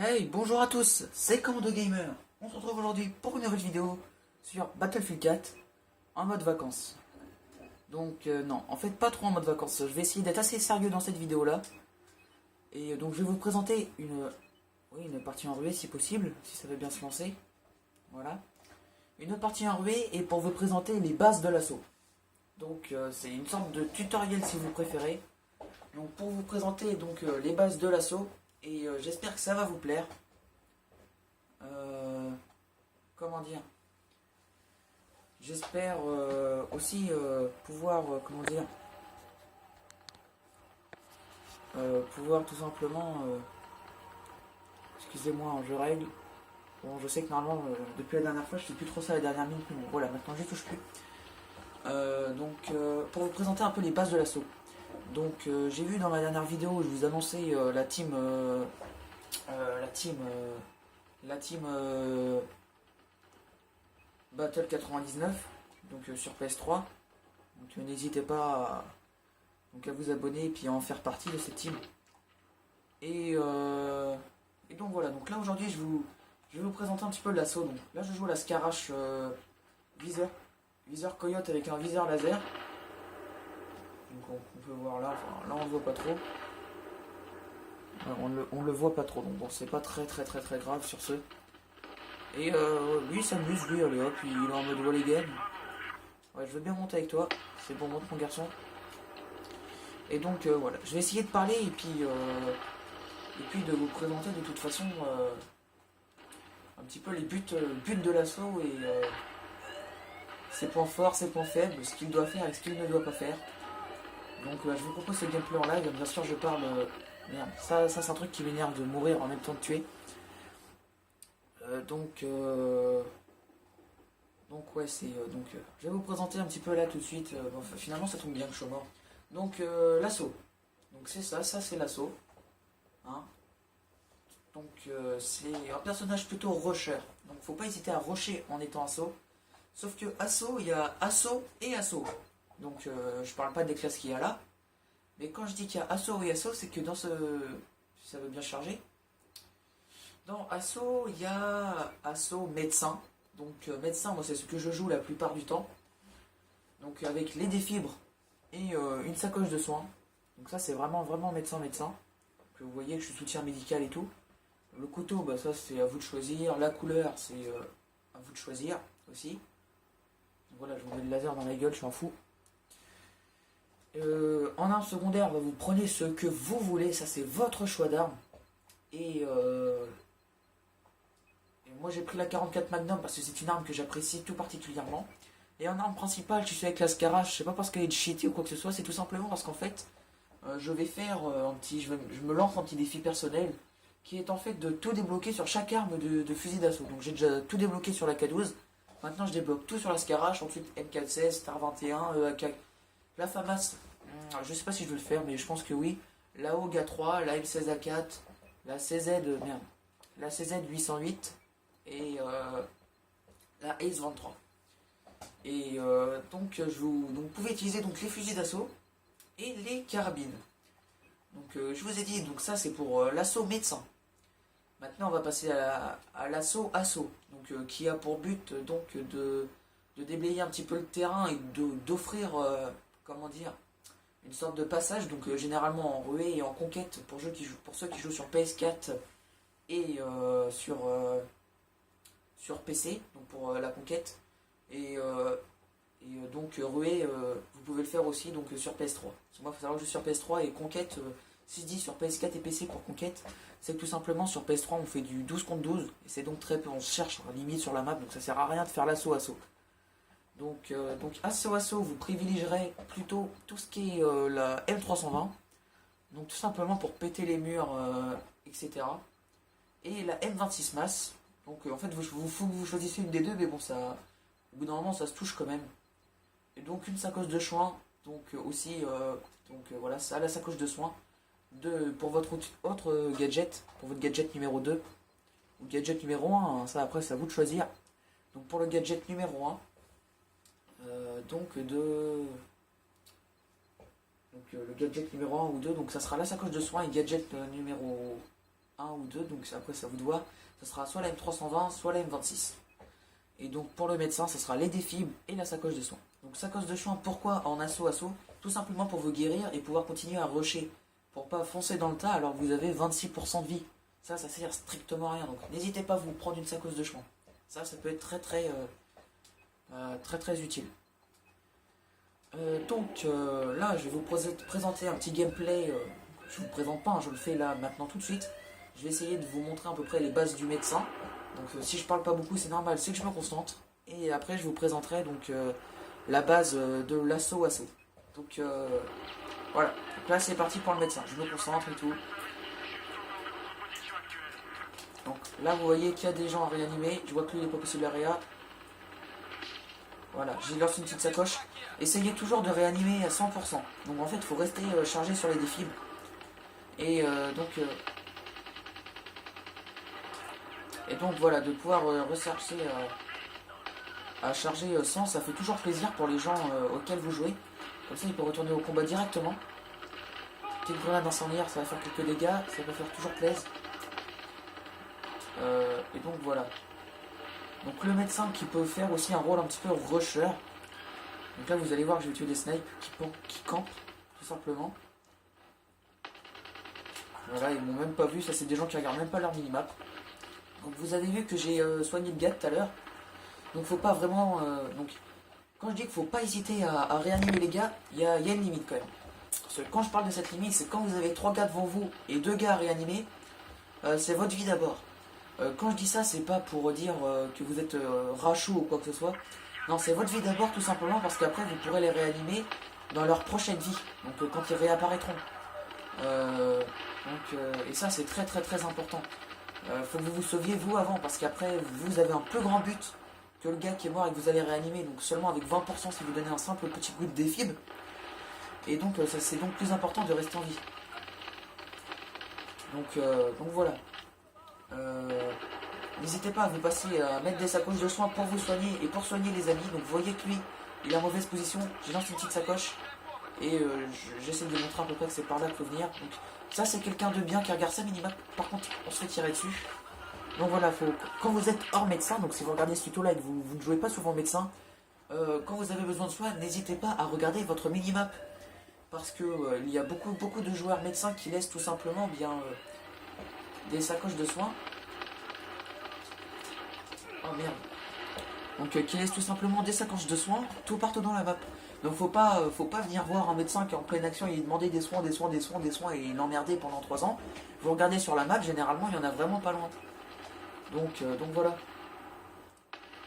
Hey, bonjour à tous, c'est Commando Gamer. On se retrouve aujourd'hui pour une nouvelle vidéo sur Battlefield 4 en mode vacances. Donc non, en fait pas trop en mode vacances. Je vais essayer d'être assez sérieux dans cette vidéo là. Et donc je vais vous présenter une partie en ruée si possible, si ça veut bien se lancer. Voilà. Une partie en ruée et pour vous présenter les bases de l'assaut. Donc c'est une sorte de tutoriel si vous préférez. Donc pour vous présenter les bases de l'assaut et j'espère que ça va vous plaire. Euh, comment dire, j'espère aussi pouvoir, pouvoir tout simplement, excusez-moi, je règle. Bon, je sais que normalement, depuis la dernière fois, je fais plus trop ça la dernière minute, mais bon, voilà, maintenant je touche plus. Pour vous présenter un peu les bases de l'assaut. J'ai vu dans ma dernière vidéo où je vous annonçais la team Battle 99, sur PS3. Donc n'hésitez pas à vous abonner et puis à en faire partie de cette team. Et, euh, et donc voilà, donc là aujourd'hui je vais vous présenter un petit peu l'assaut. Donc là je joue à la Scarache viseur coyote avec un viseur laser. Donc on peut voir là, enfin, là on le voit pas trop. On le voit pas trop, donc bon c'est pas très grave sur ce. Et lui il s'amuse, lui allez hop, il est en mode volley game. Ouais, je veux bien monter avec toi, c'est bon, monte mon garçon. Et donc voilà, je vais essayer de parler et puis de vous présenter de toute façon un petit peu les buts de l'assaut et ses points forts, ses points faibles, ce qu'il doit faire et ce qu'il ne doit pas faire. Donc je vous propose ce gameplay en live, bien sûr je parle... merde, ça c'est un truc qui m'énerve de mourir en même temps de tuer. Euh, donc, euh, ouais, je vais vous présenter un petit peu là tout de suite. Bon, finalement ça tombe bien que je sois mort. L'assaut. Donc c'est ça c'est l'assaut. Hein. C'est un personnage plutôt rusher. Donc faut pas hésiter à rusher en étant assaut. Sauf que assaut, il y a assaut et assaut. Je parle pas des classes qu'il y a là. Mais quand je dis qu'il y a assaut et assaut, c'est que dans ce... Si ça veut bien charger. Dans assaut, il y a assaut médecin. Médecin, moi c'est ce que je joue la plupart du temps. Donc avec les défibres et une sacoche de soins. Donc ça c'est vraiment médecin. Que vous voyez que je suis soutien médical et tout. Le couteau, bah ça c'est à vous de choisir. La couleur, c'est à vous de choisir aussi. Donc voilà, je vous mets le laser dans la gueule, je m'en fous. En arme secondaire, bah, vous prenez ce que vous voulez, ça c'est votre choix d'arme. Et, euh, et moi j'ai pris la 44 Magnum parce que c'est une arme que j'apprécie tout particulièrement. Et en arme principale, je suis avec la Scarache, c'est pas parce qu'elle est cheatée ou quoi que ce soit, c'est tout simplement parce qu'en fait, je vais faire je me lance un petit défi personnel qui est en fait de tout débloquer sur chaque arme de fusil d'assaut. Donc j'ai déjà tout débloqué sur la K12. Maintenant je débloque tout sur la Scarache, ensuite M416, Star 21, EAK, la FAMAS. Je sais pas si je veux le faire, mais je pense que oui. La OGA 3, la M16A4, la CZ, merde, la CZ 808 et la Ace 23. Donc vous pouvez utiliser donc les fusils d'assaut et les carabines. Je vous ai dit, donc ça c'est pour l'assaut médecin. Maintenant on va passer à l'assaut assaut, qui a pour but de déblayer un petit peu le terrain et d'offrir, comment dire, une sorte de passage, généralement en ruée et en conquête pour ceux qui jouent sur PS4 et sur PC, donc pour la conquête. Ruée, vous pouvez le faire aussi sur PS3. Moi, il faut savoir que je suis sur PS3 et conquête, si je dis sur PS4 et PC pour conquête, c'est que tout simplement sur PS3 on fait du 12 contre 12 et c'est donc très peu, on se cherche limite sur la map, donc ça sert à rien de faire l'assaut assaut. Assaut assaut, vous privilégierez plutôt tout ce qui est la M320, donc tout simplement pour péter les murs, etc. Et la M26 masse, en fait vous choisissez une des deux, mais bon ça, au bout d'un moment ça se touche quand même. Et donc une sacoche de soins, voilà, ça la sacoche de soins pour votre autre gadget, pour votre gadget numéro 2 ou gadget numéro 1, hein, ça après c'est à vous de choisir. Donc pour le gadget numéro 1, le gadget numéro 1 ou 2, donc ça sera la sacoche de soins et gadget numéro 1 ou deux, donc après ça vous de voir. Ça sera soit la M320, soit la M26. Et donc pour le médecin, ça sera les défibres et la sacoche de soins. Donc sacoche de soins, pourquoi en assaut? Tout simplement pour vous guérir et pouvoir continuer à rusher. Pour pas foncer dans le tas alors que vous avez 26% de vie. Ça sert strictement à rien. Donc n'hésitez pas à vous prendre une sacoche de soins. Ça peut être très utile. Là, je vais vous présenter un petit gameplay. Je ne vous présente pas, hein, je le fais là maintenant tout de suite. Je vais essayer de vous montrer à peu près les bases du médecin. Donc si je parle pas beaucoup, c'est normal, c'est que je me concentre. Et après, je vous présenterai donc la base de l'assaut. Donc voilà. Donc là, c'est parti pour le médecin. Je me concentre et tout. Donc là, vous voyez qu'il y a des gens à réanimer. Je vois que lui, il n'est pas possible à réa. Voilà, j'ai lancé une petite sacoche. Essayez toujours de réanimer à 100%. Donc en fait, il faut rester chargé sur les défibres. Et donc voilà, de pouvoir rechercher à charger 100, ça fait toujours plaisir pour les gens auxquels vous jouez. Comme ça, il peut retourner au combat directement. Petite grenade incendiaire, ça va faire quelques dégâts, ça va faire toujours plaisir. Et donc voilà. Donc le médecin qui peut faire aussi un rôle un petit peu rusher. Donc là vous allez voir que je vais tuer des snipes qui campent, tout simplement. Voilà, ils m'ont même pas vu, ça c'est des gens qui regardent même pas leur minimap. Donc vous avez vu que j'ai soigné le gars tout à l'heure. Donc faut pas vraiment... donc quand je dis qu'il faut pas hésiter à réanimer les gars, il y a une limite quand même. Parce que quand je parle de cette limite, c'est quand vous avez 3 gars devant vous et 2 gars à réanimer, c'est votre vie d'abord. Quand je dis ça, c'est pas pour dire que vous êtes rachou ou quoi que ce soit. Non, c'est votre vie d'abord tout simplement parce qu'après vous pourrez les réanimer dans leur prochaine vie. Donc quand ils réapparaîtront. Et ça c'est très important. Faut que vous vous sauviez vous avant parce qu'après vous avez un plus grand but que le gars qui est mort et que vous allez réanimer. Donc seulement avec 20% si vous donnez un simple petit coup de défib. Et donc c'est donc plus important de rester en vie. Donc voilà. N'hésitez pas à vous passer à mettre des sacoches de soins pour vous soigner et pour soigner les amis. Donc vous voyez que lui, il est en mauvaise position. J'ai lancé une petite sacoche et j'essaie de montrer à peu près que c'est par là qu'il faut venir. Donc ça c'est quelqu'un de bien qui regarde sa minimap. Par contre, on se fait tirer dessus. Donc voilà, quand vous êtes hors médecin, donc si vous regardez ce tuto là et que vous ne jouez pas souvent médecin, quand vous avez besoin de soins, n'hésitez pas à regarder votre minimap. Parce que il y a beaucoup de joueurs médecins qui laissent tout simplement des sacoches de soins. Oh merde. Donc qui laisse tout simplement des sacoches de soins tout partout dans la map. Donc faut pas venir voir un médecin qui est en pleine action et lui demander des soins et l'emmerder pendant 3 ans. Vous regardez sur la map, généralement il y en a vraiment pas loin. Donc voilà.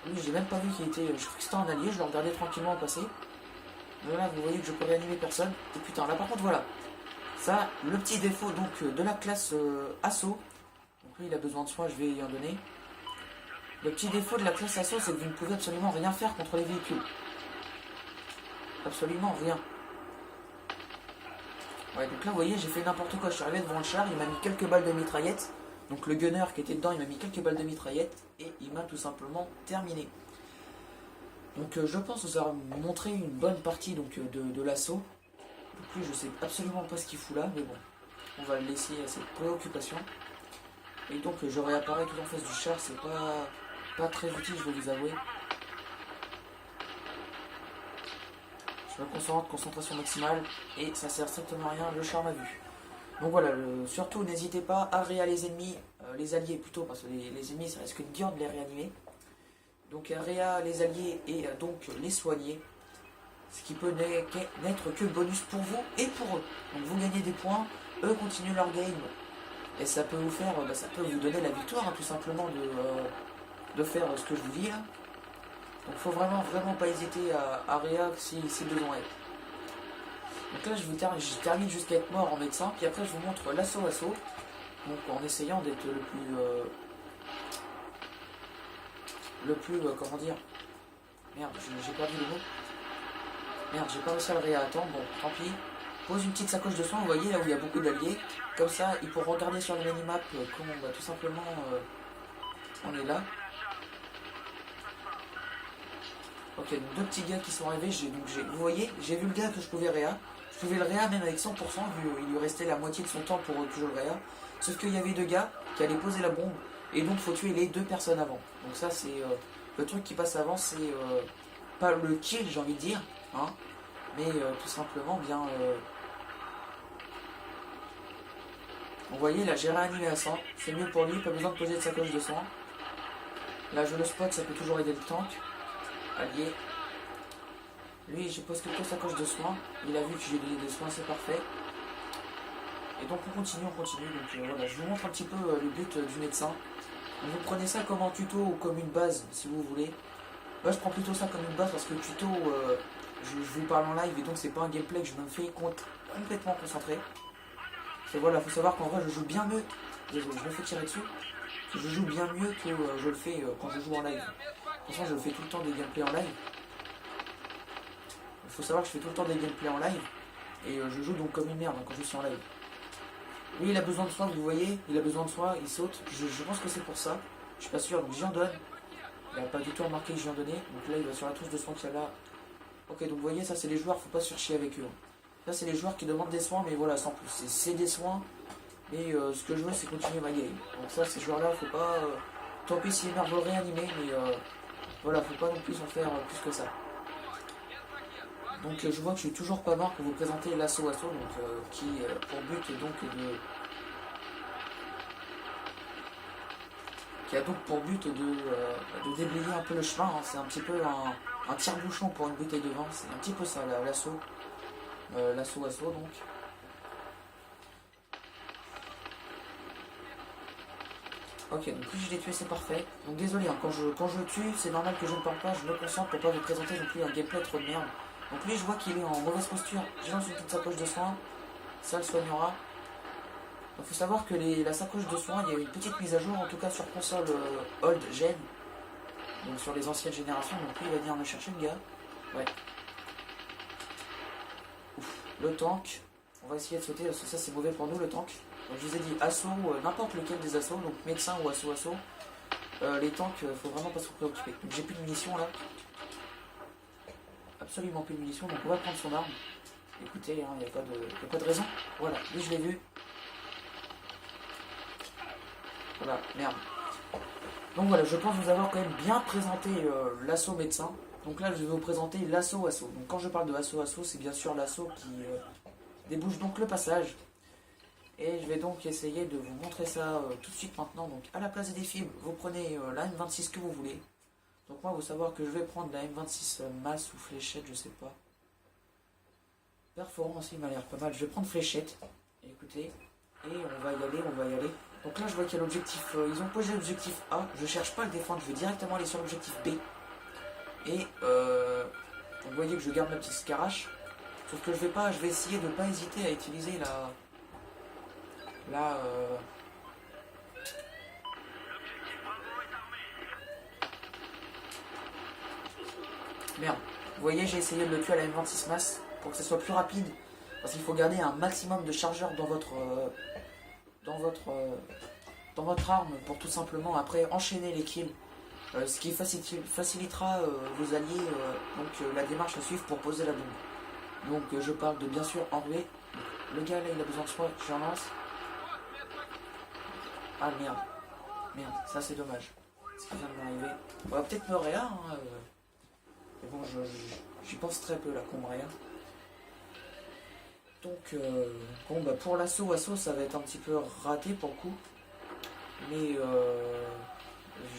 Lui j'ai même pas vu qu'il était. Je crois que c'était un allié, je le regardais tranquillement passer. Mais là vous voyez que je peux réanimer personne. Et putain là par contre voilà. Ça, le petit défaut donc de la classe assaut. Donc lui il a besoin de soins, je vais y en donner. Le petit défaut de la classe assaut, c'est que vous ne pouvez absolument rien faire contre les véhicules. Absolument rien. Ouais, donc là, vous voyez, j'ai fait n'importe quoi. Je suis arrivé devant le char, il m'a mis quelques balles de mitraillette. Donc le gunner qui était dedans, il m'a mis quelques balles de mitraillette. Et il m'a tout simplement terminé. Donc je pense vous avoir montré une bonne partie donc, de l'assaut. Donc lui, je sais absolument pas ce qu'il fout là, mais bon. On va le laisser à cette préoccupation. Et donc je réapparais tout en face du char, c'est pas très utile, je vais vous avouer. Je me concentre, concentration maximale, et ça sert strictement à rien, le char m'a vu. Donc voilà, surtout n'hésitez pas à réa les ennemis, les alliés plutôt, parce que les ennemis ça risque dur de les réanimer. Donc à réa les alliés et donc les soigner, ce qui peut n'être que bonus pour vous et pour eux. Donc vous gagnez des points, eux continuent leur game, et ça peut vous faire, ça peut vous donner la victoire, hein, tout simplement de faire ce que je vous dis là. Donc faut vraiment pas hésiter à réa si besoin est. Donc là je termine jusqu'à être mort en médecin, puis après je vous montre l'assaut. Donc en essayant d'être comment dire. Merde, j'ai perdu le mot. Merde, j'ai pas réussi à le réa. Attends, bon, tant pis. Pose une petite sacoche de soins, vous voyez là où il y a beaucoup d'alliés. Comme ça, ils pourront regarder sur le minimap comment on va tout simplement on est là. Ok, donc 2 petits gars qui sont arrivés. Vous voyez, j'ai vu le gars que je pouvais réa. Je pouvais le réa même avec 100%, vu il lui restait la moitié de son temps pour toujours le réa. Sauf qu'il y avait deux gars qui allaient poser la bombe, et donc faut tuer les deux personnes avant. Donc ça c'est le truc qui passe avant, c'est pas le kill j'ai envie de dire, hein, mais tout simplement bien... Vous voyez là j'ai réanimé à 100, c'est mieux pour lui, pas besoin de poser de sacoche de soins. Là je le spot, ça peut toujours aider le tank. Allié. Lui j'ai posé quelques sacoches de soins, il a vu que j'ai donné des soins, c'est parfait. Et donc on continue. Donc voilà, je vous montre un petit peu le but du médecin. Donc, vous prenez ça comme un tuto ou comme une base si vous voulez. Moi je prends plutôt ça comme une base parce que le tuto, je vous parle en live et donc c'est pas un gameplay que je me fais complètement concentré. Et voilà, faut savoir qu'en vrai je joue bien mieux. Désolé, je me fais tirer dessus. Je joue bien mieux que je le fais quand je joue en live. De toute façon je fais tout le temps des gameplays en live. Il faut savoir que je fais tout le temps des gameplays en live. Et je joue donc comme une merde quand je suis en live. Lui il a besoin de soin, vous voyez, il a besoin de soin, il saute. Je pense que c'est pour ça. Je suis pas sûr, donc j'y en donne. Il n'a pas du tout remarqué que j'y en donnais. Donc là il va sur la touche de soin qu'il y a là. Ok, donc vous voyez, ça c'est les joueurs, faut pas se faire chier avec eux. Là c'est les joueurs qui demandent des soins, mais voilà, sans plus. C'est des soins, mais ce que je veux c'est continuer ma game. Donc ça, ces joueurs là, faut pas... tant pis si les mecs veulent réanimer, mais voilà, faut pas non plus en faire plus que ça. Donc je vois que je suis toujours pas mort pour vous présenter l'assaut donc qui pour but donc qui a donc pour but de déblayer un peu le chemin, hein. C'est un petit peu un tire-bouchon pour une bouteille de vin, c'est un petit peu ça l'assaut. L'assaut donc. Ok, donc lui je l'ai tué, c'est parfait. Donc désolé, hein, quand je tue, c'est normal que je ne parle pas, je me concentre pour pas vous présenter non plus un gameplay trop de merde. Donc lui je vois qu'il est en mauvaise posture, je lance une petite sacoche de soins, ça le soignera. Il faut savoir que la sacoche de soins, il y a eu une petite mise à jour, en tout cas sur console old gen, donc sur les anciennes générations, donc lui il va venir me chercher le gars. Ouais. Ouf. Le tank, on va essayer de sauter parce que ça c'est mauvais pour nous le tank. Donc je vous ai dit assaut, n'importe lequel des assauts, donc médecin ou assaut. Les tanks, faut vraiment pas se préoccuper. Donc j'ai plus de munitions là. Absolument plus de munitions, donc on va prendre son arme. Écoutez, il n'y a pas de raison. Voilà, lui je l'ai vu. Voilà, merde. Donc voilà, je pense vous avoir quand même bien présenté l'assaut médecin. Donc là, je vais vous présenter l'assaut. Donc quand je parle de assaut, c'est bien sûr l'assaut qui débouche donc le passage. Et je vais donc essayer de vous montrer ça tout de suite maintenant. Donc à la place des fibres, vous prenez la M26 que vous voulez. Donc moi, vous savoir que je vais prendre la M26 masse ou fléchette, je sais pas. Perforant aussi, il m'a l'air pas mal. Je vais prendre fléchette. Écoutez, et on va y aller. Donc là, je vois qu'il y a l'objectif. Ils ont posé l'objectif A. Je cherche pas à le défendre, je vais directement aller sur l'objectif B. Et vous voyez que je garde ma petite scarache. Sauf que je vais essayer de ne pas hésiter à utiliser Merde. Vous voyez, j'ai essayé de le tuer à la M26 masse pour que ce soit plus rapide. Parce qu'il faut garder un maximum de chargeurs dans votre arme pour tout simplement après enchaîner les kills. Ce qui facilitera vos alliés la démarche à suivre pour poser la bombe. Donc je parle de bien sûr enlever. Le gars là il a besoin de soin, je lance. Ah merde. Merde, ça c'est dommage. Ce qui vient de m'arriver. On va peut-être me réa, hein, mais bon, j'y pense très peu là qu'on me réa. Donc, bon, bah pour l'assaut, ça va être un petit peu raté pour le coup. Mais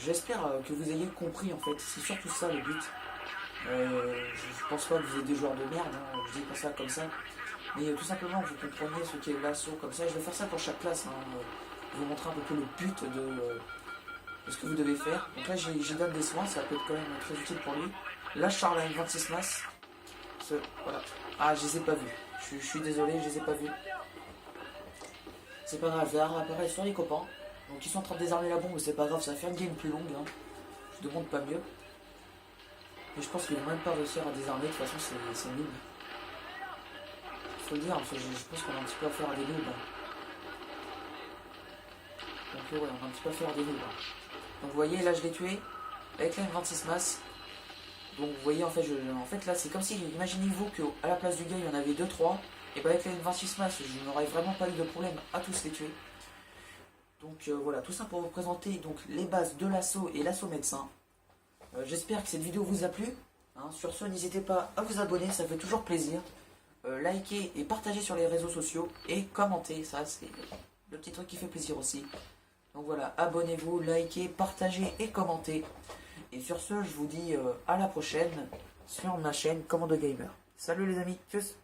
j'espère que vous ayez compris en fait. C'est surtout ça le but. Je pense pas que vous êtes des joueurs de merde, hein, je dis pas ça comme ça. Mais tout simplement, vous comprenez ce qu'est l'assaut comme ça. Je vais faire ça pour chaque classe. Vous montrer un peu le but de ce que vous devez faire. Donc là, j'y donne des soins, ça peut être quand même très utile pour lui. Là, Charles a une 26 masse. Voilà. Ah, je les ai pas vus. Je suis désolé, je les ai pas vus. C'est pas grave, je vais réapparaître sur les copains. Donc ils sont en train de désarmer la bombe, c'est pas grave, ça va faire une game plus longue. Hein. Je demande pas mieux. Mais je pense qu'ils vont même pas réussir à désarmer, de toute façon c'est nul. Faut le dire, je pense qu'on a un petit peu affaire à des noobs. Hein. Donc ouais, on a un petit peu affaire à des noobs. Hein. Donc vous voyez, là je l'ai tué avec la M26 masse. Donc vous voyez, en fait là c'est comme si, imaginez-vous qu'à la place du gars il y en avait 2-3. Et bah avec la M26 masse, je n'aurais vraiment pas eu de problème à tous les tuer. Donc voilà, tout ça pour vous présenter donc, les bases de l'assaut et l'assaut médecin. J'espère que cette vidéo vous a plu. Hein. Sur ce, n'hésitez pas à vous abonner, ça fait toujours plaisir. Likez et partagez sur les réseaux sociaux et commentez, ça c'est le petit truc qui fait plaisir aussi. Donc voilà, abonnez-vous, likez, partagez et commentez. Et sur ce, je vous dis à la prochaine sur ma chaîne Commando Gamer. Salut les amis, tchuss.